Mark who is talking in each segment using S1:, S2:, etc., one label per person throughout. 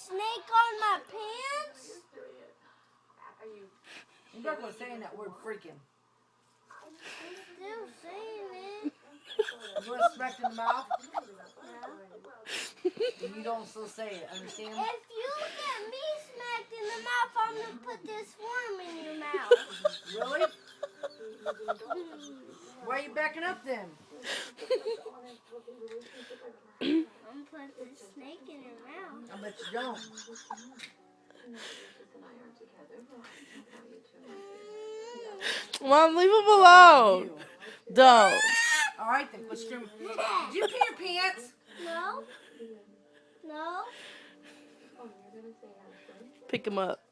S1: snake on my pants?
S2: You're not going to say that word freaking.
S1: I'm still saying it.
S2: You want to smack in the mouth?
S1: No.
S2: Then you don't still say it, understand?
S1: If you get me smacked in the mouth, I'm going to put this worm in your mouth.
S2: Really? Why are you backing up then?
S1: I'm putting the snake in your mouth.
S2: I bet you don't.
S3: Mom, leave him alone. Don't.
S2: Alright then, quit screaming. Did you pee your pants?
S1: No. No.
S3: Pick him up.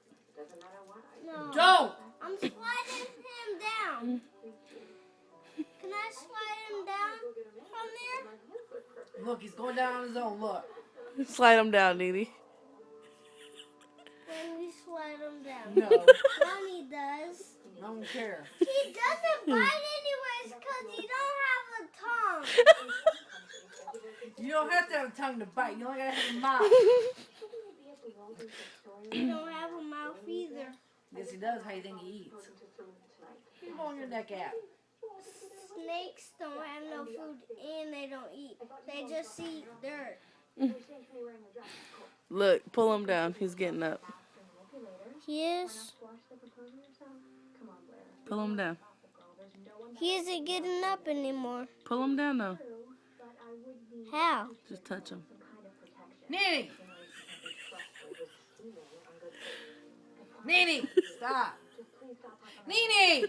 S1: No.
S2: Don't!
S1: I'm sliding him down. Can I slide him down from there?
S2: Look, he's going down on his own, look.
S3: Slide him down, Nene.
S1: When we slide him down.
S2: No,
S1: Mommy does.
S2: I don't care.
S1: He doesn't bite anyways because he don't have a tongue.
S2: You don't have to have a tongue to bite, you only gotta have a mouth.
S1: He don't have a mouth either.
S2: Yes, he does. How you think he eats? Where you blowing your neck at?
S1: Snakes don't have no food and they don't eat. They just eat dirt.
S3: Look, pull him down. He's getting up.
S1: He is?
S3: Pull him down.
S1: He isn't getting up anymore.
S3: Pull him down, though.
S1: How?
S3: Just touch him.
S2: Nene! Nene! Stop! Nene!